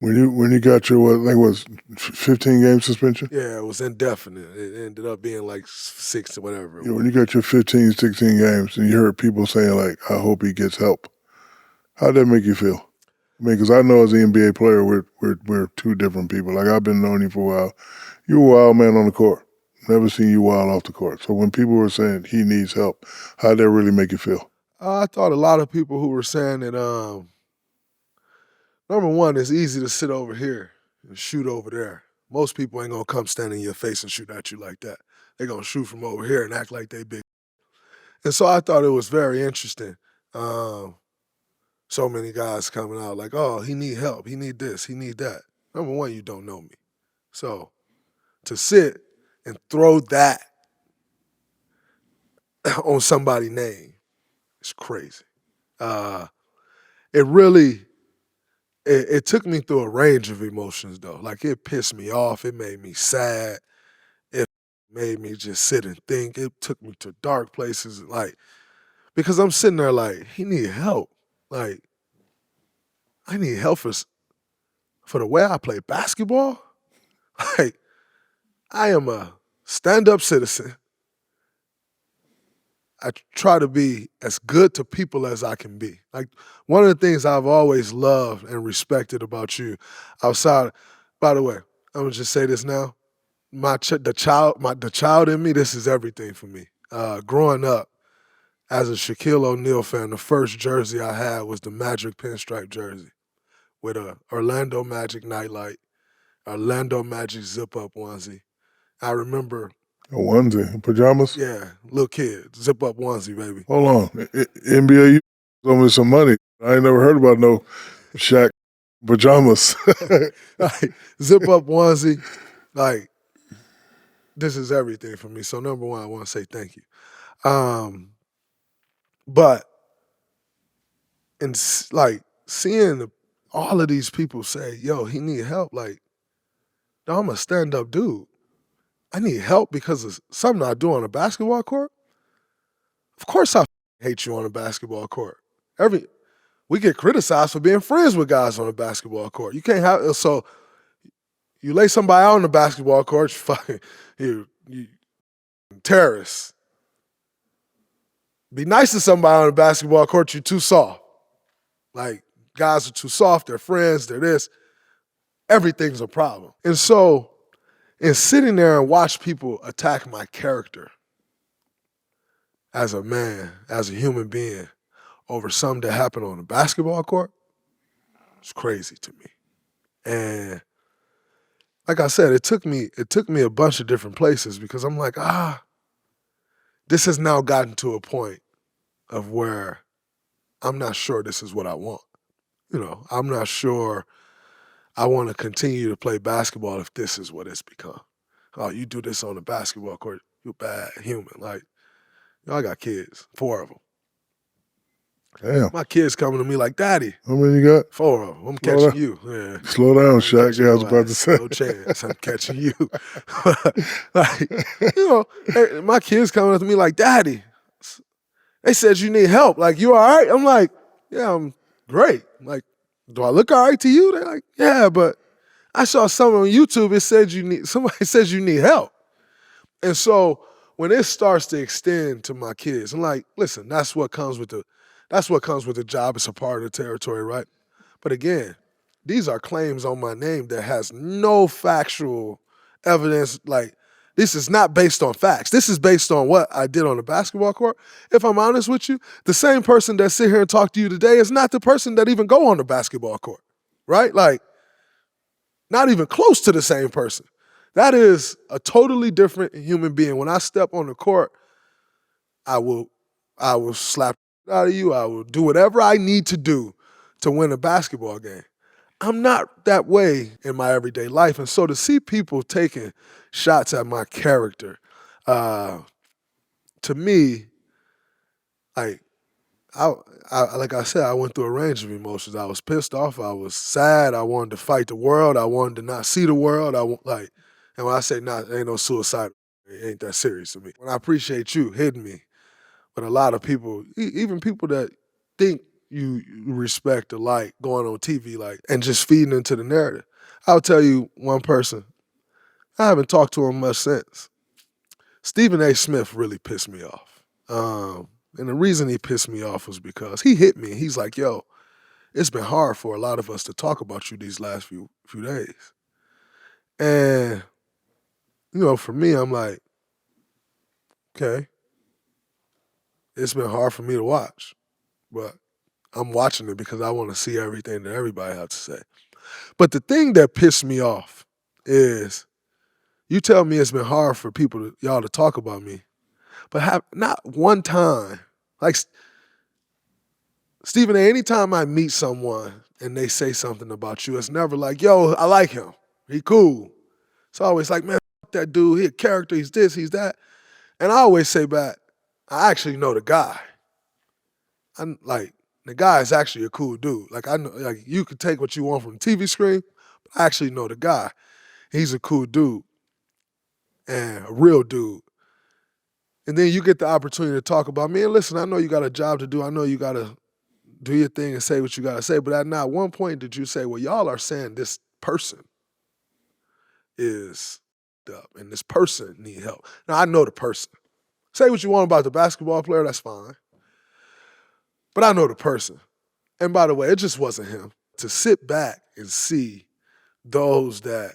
When you got your what, I think it was 15-game suspension? Yeah, it was indefinite. It ended up being like 6 or whatever. When you got your 15, 16 games and you heard people saying, like, I hope he gets help, how'd that make you feel? I mean, because I know as an NBA player, we're two different people. Like, I've been knowing you for a while. You're a wild man on the court. Never seen you wild off the court. So when people were saying he needs help, how'd that really make you feel? I thought a lot of people who were saying that, number one, it's easy to sit over here and shoot over there. Most people ain't gonna come stand in your face and shoot at you like that. They're gonna shoot from over here and act like they big. And so I thought it was very interesting. So many guys coming out like, oh, he need help, he need this, he need that. Number one, you don't know me. So to sit and throw that on somebody's name is crazy. It really, it took me through a range of emotions though. Like it pissed me off, it made me sad, it made me just sit and think. It took me to dark places, like, because I'm sitting there like, he need help. Like, I need help for the way I play basketball. Like, I am a stand-up citizen. I try to be as good to people as I can be. Like, one of the things I've always loved and respected about you outside, by the way, I'm gonna just say this now. The child in me, this is everything for me. Growing up as a Shaquille O'Neal fan, the first jersey I had was the Magic pinstripe jersey with a Orlando Magic nightlight, Orlando Magic zip-up onesie. I remember. A onesie, pajamas? Yeah, little kid, zip-up onesie, baby. Hold on. NBA, you owe me some money. I ain't never heard about no Shaq pajamas. Like, zip-up onesie, like, this is everything for me. So number one, I want to say thank you. But in like seeing all of these people say, yo, he need help, like, I'm a stand-up dude. I need help because of something I do on a basketball court. Of course I hate you on a basketball court. We get criticized for being friends with guys on a basketball court. You can't have, so you lay somebody out on the basketball court, you terrorist. Be nice to somebody on the basketball court, you're too soft. Like, guys are too soft, they're friends, they're this. Everything's a problem. And so, in sitting there and watch people attack my character as a man, as a human being, over something that happened on a basketball court, it's crazy to me. And like I said, it took me a bunch of different places because I'm like, this has now gotten to a point of where I'm not sure this is what I want. I'm not sure I want to continue to play basketball if this is what it's become. Oh, you do this on the basketball court, you bad human. Like, I got kids, 4 of them. Damn. My kids coming to me like, Daddy. How many you got? 4 of them. I'm catching you. Yeah. Slow down, Shaq. Yeah, I was about to say. No chance. I'm catching you. Like, my kids coming up to me like, Daddy, they said you need help. Like, you all right? I'm like, yeah, I'm great. Like, do I look all right to you? They're like, yeah, but I saw something on YouTube. It said somebody says you need help. And so when it starts to extend to my kids, I'm like, listen, that's what comes with the job. It's a part of the territory, right? But again, these are claims on my name that has no factual evidence. Like, this is not based on facts. This is based on what I did on the basketball court. If I'm honest with you, the same person that sit here and talk to you today is not the person that even go on the basketball court, right? Like, not even close to the same person. That is a totally different human being. When I step on the court, I will slap out of you. I will do whatever I need to do to win a basketball game. I'm not that way in my everyday life. And so to see people taking shots at my character, to me, like, like I said, I went through a range of emotions. I was pissed off. I was sad. I wanted to fight the world. I wanted to not see the world. And when I say not, ain't no suicide. It ain't that serious to me. When I appreciate you hitting me, but a lot of people, even people that think you respect or like going on TV, like, and just feeding into the narrative. I'll tell you one person. I haven't talked to him much since. Stephen A. Smith really pissed me off. And the reason he pissed me off was because he hit me. He's like, yo, it's been hard for a lot of us to talk about you these last few days. And, for me, I'm like, okay, it's been hard for me to watch, but I'm watching it because I want to see everything that everybody has to say. But the thing that pissed me off is you tell me it's been hard for y'all to talk about me, but have not one time, like Stephen A., anytime I meet someone and they say something about you, it's never like, yo, I like him. He cool. It's always like, man, fuck that dude. He a character. He's this, he's that. And I always say back, I actually know the guy. I'm like, the guy is actually a cool dude. Like, I know, like, you could take what you want from the TV screen, but I actually know the guy. He's a cool dude and a real dude. And then you get the opportunity to talk about me. And listen, I know you got a job to do. I know you got to do your thing and say what you got to say. But at not one point did you say, well, y'all are saying this person is up and this person need help. Now, I know the person. Say what you want about the basketball player, that's fine. But I know the person. And by the way, it just wasn't him. To sit back and see those that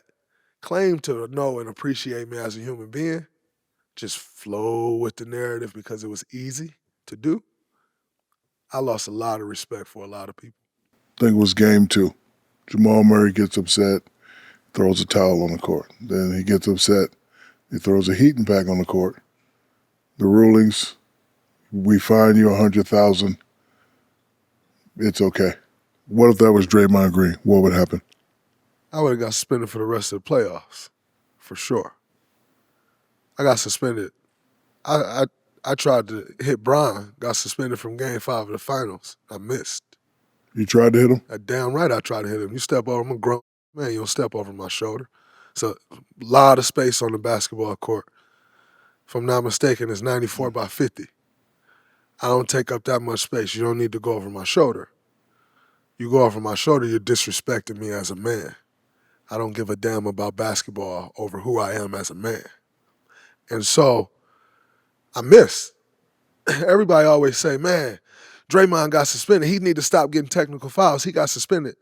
claim to know and appreciate me as a human being just flow with the narrative because it was easy to do, I lost a lot of respect for a lot of people. I think it was game 2. Jamal Murray gets upset, throws a towel on the court. Then he gets upset, he throws a heating pad on the court. The rulings, we fine you $100,000. It's okay. What if that was Draymond Green? What would happen? I would have got suspended for the rest of the playoffs, for sure. I got suspended. I tried to hit Brian, got suspended from Game 5 of the finals. I missed. You tried to hit him? Damn right I tried to hit him. You step over, I'm a grown man, you don't step over my shoulder. So a lot of space on the basketball court. If I'm not mistaken, it's 94 by 50. I don't take up that much space. You don't need to go over my shoulder. You go over my shoulder, you're disrespecting me as a man. I don't give a damn about basketball over who I am as a man. And so I missed. Everybody always say, man, Draymond got suspended. He need to stop getting technical fouls. He got suspended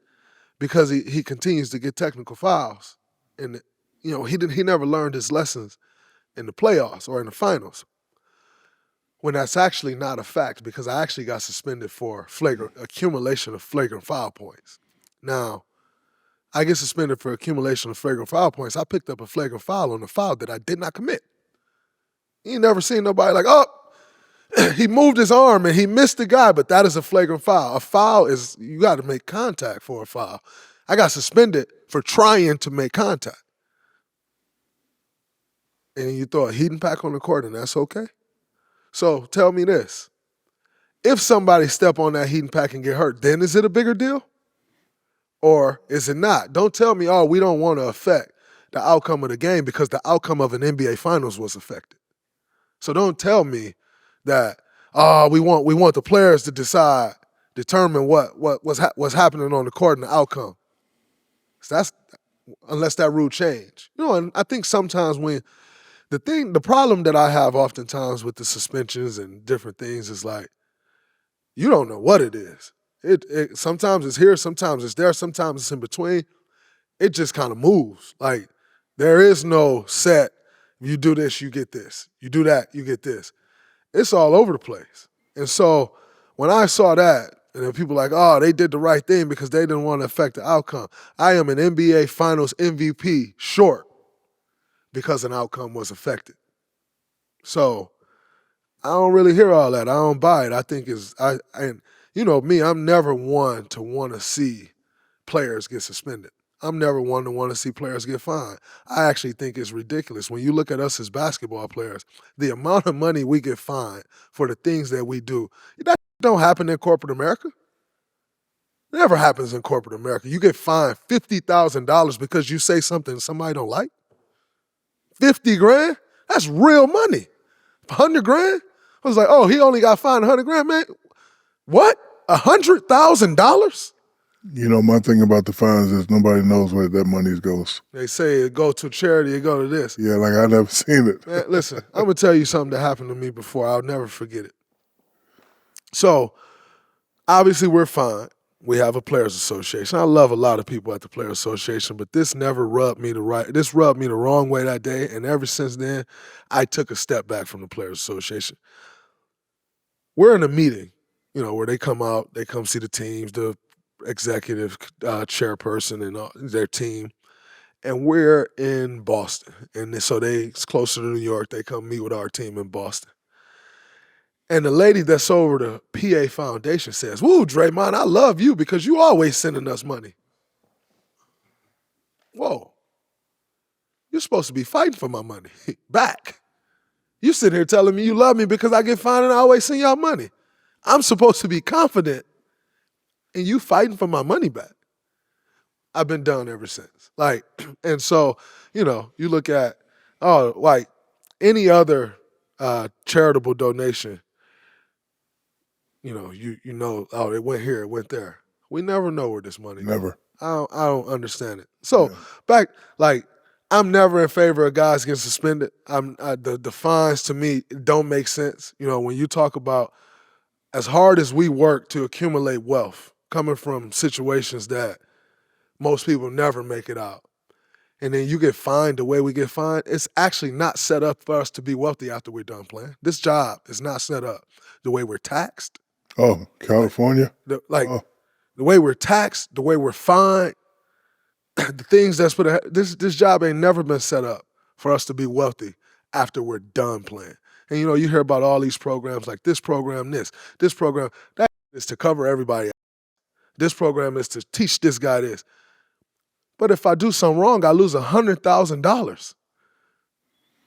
because he continues to get technical fouls. And he never learned his lessons in the playoffs or in the finals. When that's actually not a fact, because I actually got suspended for accumulation of flagrant foul points. Now, I get suspended for accumulation of flagrant foul points. I picked up a flagrant foul on a foul that I did not commit. You never seen nobody like, oh, he moved his arm and he missed the guy, but that is a flagrant foul. A foul is, you got to make contact for a foul. I got suspended for trying to make contact. And you throw a heating pack on the court and that's okay? So tell me this. If somebody step on that heating pack and get hurt, then is it a bigger deal? Or is it not? Don't tell me, oh, we don't want to affect the outcome of the game because the outcome of an NBA Finals was affected. So don't tell me that, we want the players to determine what's happening on the court and the outcome. So that's unless that rule change. And I think sometimes when the problem that I have oftentimes with the suspensions and different things is like, you don't know what it is. It sometimes it's here, sometimes it's there, sometimes it's in between. It just kind of moves. Like there is no set, you do this, you get this. You do that, you get this. It's all over the place. And so when I saw that, and then people like, oh, they did the right thing because they didn't want to affect the outcome. I am an NBA Finals MVP short because an outcome was affected. So I don't really hear all that. I don't buy it. I think me, I'm never one to want to see players get suspended. I'm never one to want to see players get fined. I actually think it's ridiculous. When you look at us as basketball players, the amount of money we get fined for the things that we do, that don't happen in corporate America. It never happens in corporate America. You get fined $50,000 because you say something somebody don't like. 50 grand? That's real money. 100 grand? I was like, oh, he only got fined 100 grand, man. What? $100,000? You know, my thing about the fines is nobody knows where that money goes. They say it go to charity, it go to this. Yeah, like I never seen it. Man, listen, I'm going to tell you something that happened to me before. I'll never forget it. So, obviously, we're fine. We have a players association. I love a lot of people at the players association, but this never rubbed me this rubbed me the wrong way that day, and ever since then, I took a step back from the players association. We're in a meeting, where they come out, they come see the teams, the executive chairperson and their team, and we're in Boston. And so it's closer to New York. They come meet with our team in Boston. And the lady that's over the PA Foundation says, "Woo, Draymond, I love you because you always sending us money." Whoa. You're supposed to be fighting for my money back. You sitting here telling me you love me because I get fined and I always send y'all money. I'm supposed to be confident in you fighting for my money back. I've been done ever since. And so, you look at, any other charitable donation, it went here, it went there. We never know where this money goes. Never. I don't understand it. So I'm never in favor of guys getting suspended. The fines to me don't make sense. When you talk about as hard as we work to accumulate wealth, coming from situations that most people never make it out, and then you get fined the way we get fined, it's actually not set up for us to be wealthy after we're done playing. This job is not set up the way we're taxed. Oh, California? The way we're taxed, the way we're fined, the things that's put ahead, this job ain't never been set up for us to be wealthy after we're done playing. And you hear about all these programs like this program, this program, that is to cover everybody else. This program is to teach this guy this. But if I do something wrong, I lose $100,000.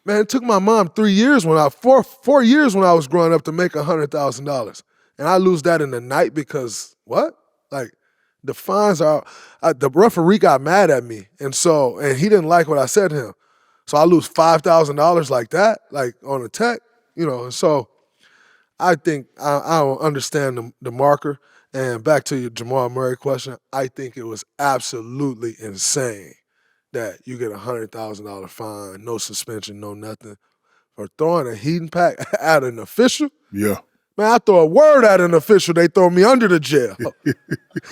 Man, it took my mom 4 years when I was growing up to make $100,000. And I lose that in the night because what? The fines are, the referee got mad at me. And he didn't like what I said to him. So I lose $5,000 like that, on a tech, And so I think I don't understand the marker. And back to your Jamal Murray question, I think it was absolutely insane that you get a $100,000 fine, no suspension, no nothing, for throwing a heating pack at an official. Yeah. Man, I throw a word at an official, they throw me under the jail.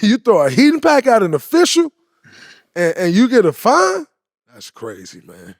You throw a heating pack at an official and you get a fine? That's crazy, man.